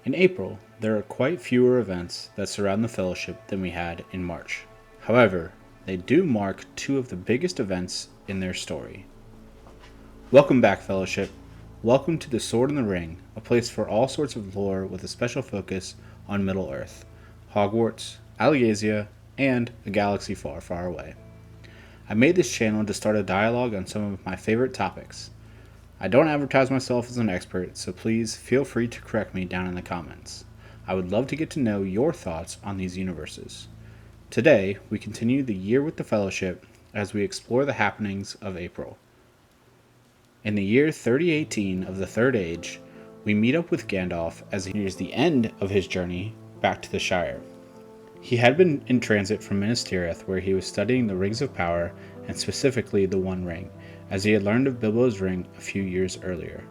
In April, there are quite fewer events that surround the Fellowship than we had in March. However, they do mark two of the biggest events in their story. Welcome back, Fellowship. Welcome to the Sword and the Ring, a place for all sorts of lore with a special focus on Middle-earth, Hogwarts, Algasia, and a galaxy far, far away. I made this channel to start a dialogue on some of my favorite topics. I don't advertise myself as an expert, so please feel free to correct me down in the comments. I would love to get to know your thoughts on these universes. Today, we continue the year with the Fellowship as we explore the happenings of April. In the year 3018 of the Third Age, we meet up with Gandalf as he nears the end of his journey back to the Shire. He had been in transit from Minas Tirith, where he was studying the Rings of Power, and specifically the One Ring, as he had learned of Bilbo's ring a few years earlier.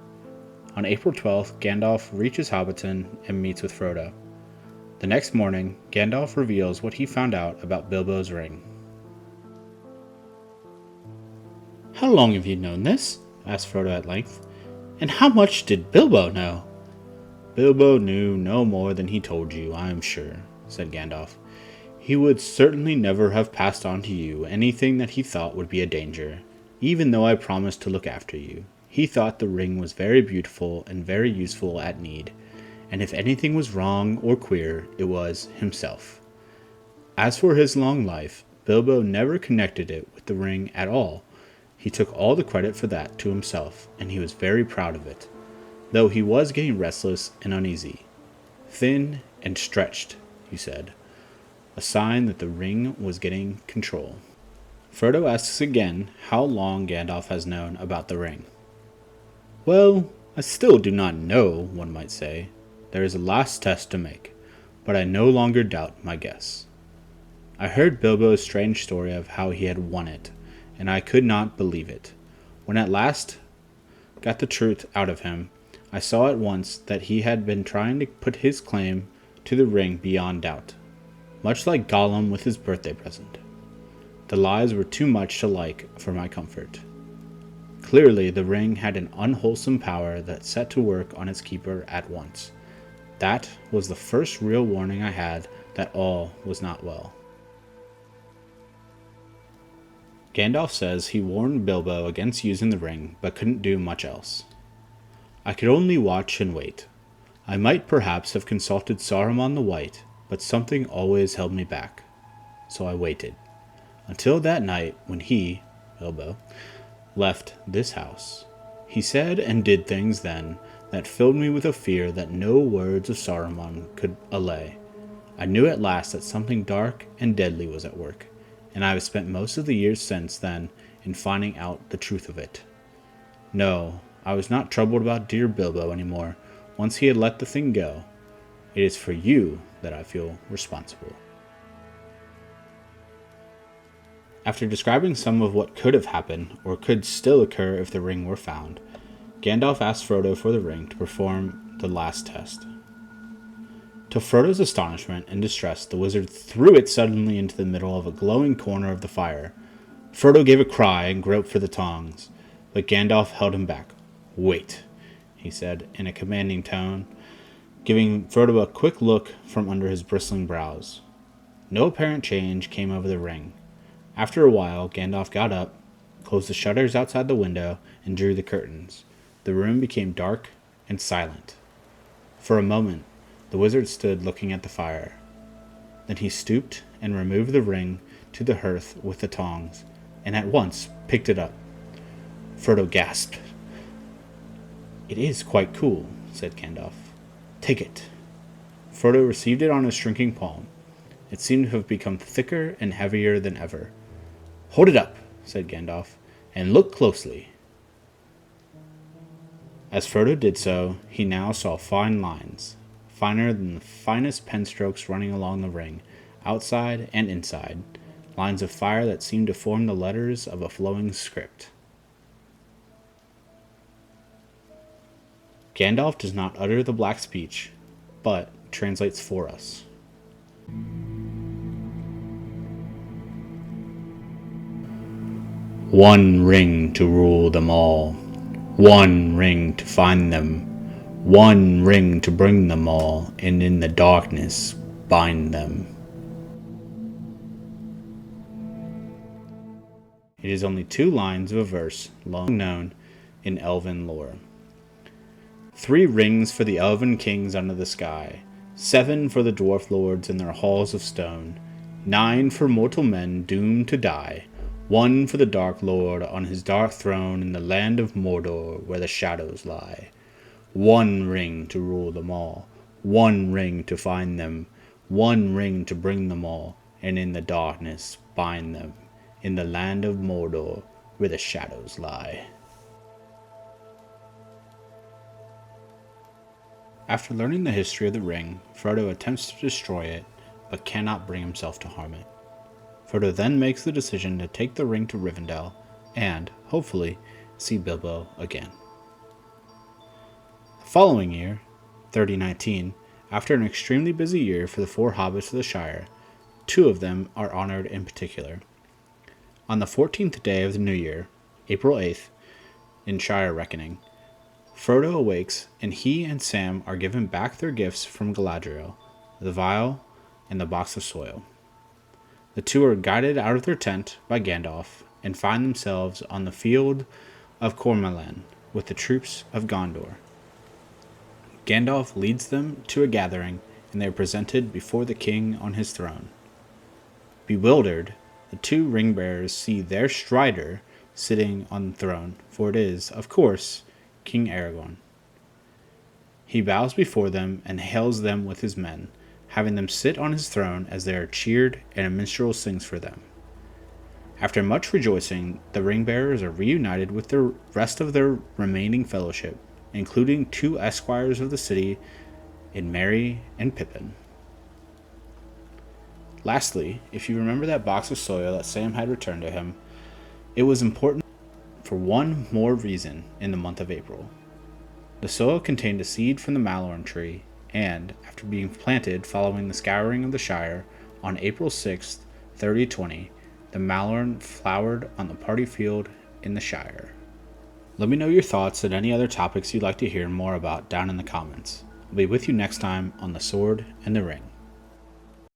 On April 12th, Gandalf reaches Hobbiton and meets with Frodo. The next morning, Gandalf reveals what he found out about Bilbo's ring. "How long have you known this?" asked Frodo at length. "And how much did Bilbo know?" "Bilbo knew no more than he told you, I am sure," said Gandalf. "He would certainly never have passed on to you anything that he thought would be a danger, even though I promised to look after you. He thought the ring was very beautiful and very useful at need, and if anything was wrong or queer, it was himself. As for his long life, Bilbo never connected it with the ring at all. He took all the credit for that to himself, and he was very proud of it, though he was getting restless and uneasy. Thin and stretched, he said, a sign that the ring was getting control." Frodo asks again how long Gandalf has known about the ring. "Well, I still do not know, one might say. There is a last test to make, but I no longer doubt my guess. I heard Bilbo's strange story of how he had won it, and I could not believe it. When at last got the truth out of him, I saw at once that he had been trying to put his claim to the ring beyond doubt, much like Gollum with his birthday present. The lies were too much to like for my comfort. Clearly, the ring had an unwholesome power that set to work on its keeper at once. That was the first real warning I had that all was not well." Gandalf says he warned Bilbo against using the ring, but couldn't do much else. "I could only watch and wait. I might perhaps have consulted Saruman the White, but something always held me back. So I waited. Until that night when he, Bilbo, left this house. He said and did things then that filled me with a fear that no words of Saruman could allay. I knew at last that something dark and deadly was at work, and I have spent most of the years since then in finding out the truth of it. No, I was not troubled about dear Bilbo any more, once he had let the thing go. It is for you that I feel responsible." After describing some of what could have happened, or could still occur if the ring were found, Gandalf asked Frodo for the ring to perform the last test. To Frodo's astonishment and distress, the wizard threw it suddenly into the middle of a glowing corner of the fire. Frodo gave a cry and groped for the tongs, but Gandalf held him back. "Wait," he said in a commanding tone, giving Frodo a quick look from under his bristling brows. No apparent change came over the ring. After a while, Gandalf got up, closed the shutters outside the window, and drew the curtains. The room became dark and silent. For a moment, the wizard stood looking at the fire. Then he stooped and removed the ring to the hearth with the tongs, and at once picked it up. Frodo gasped. "It is quite cool," said Gandalf. "Take it." Frodo received it on his shrinking palm. It seemed to have become thicker and heavier than ever. "Hold it up," said Gandalf, "and look closely." As Frodo did so, he now saw fine lines, finer than the finest pen strokes running along the ring, outside and inside, lines of fire that seemed to form the letters of a flowing script. Gandalf does not utter the black speech, but translates for us. One ring to rule them all, one ring to find them, One ring to bring them all, and in the darkness bind them. It is only 2 lines of a verse, long known in elven lore. 3 rings for the elven kings under the sky, 7 for the dwarf lords in their halls of stone, 9 for mortal men doomed to die, 1 for the dark lord on his dark throne in the land of Mordor where the shadows lie. 1 ring to rule them all, 1 ring to find them, 1 ring to bring them all, and in the darkness bind them, in the land of Mordor where the shadows lie. After learning the history of the ring, Frodo attempts to destroy it, but cannot bring himself to harm it. Frodo then makes the decision to take the ring to Rivendell, and, hopefully, see Bilbo again. The following year, 3019, after an extremely busy year for the 4 hobbits of the Shire, 2 of them are honored in particular. On the 14th day of the new year, April 8th, in Shire reckoning, Frodo awakes, and he and Sam are given back their gifts from Galadriel, the vial and the box of soil. The 2 are guided out of their tent by Gandalf and find themselves on the field of Cormoran with the troops of Gondor. Gandalf leads them to a gathering, and they are presented before the king on his throne. Bewildered, the 2 ring-bearers see their Strider sitting on the throne, for it is, of course, King Aragorn. He bows before them and hails them with his men, having them sit on his throne as they are cheered and a minstrel sings for them. After much rejoicing, the ring-bearers are reunited with the rest of their remaining fellowship, including 2 esquires of the city in Merry and Pippin. Lastly, if you remember that box of soil that Sam had returned to him, it was important for one more reason in the month of April. The soil contained a seed from the Malorn tree, and, after being planted following the scouring of the Shire, on April 6th, 3020, the Malorn flowered on the party field in the Shire. Let me know your thoughts and any other topics you'd like to hear more about down in the comments. I'll be with you next time on The Sword and the Ring.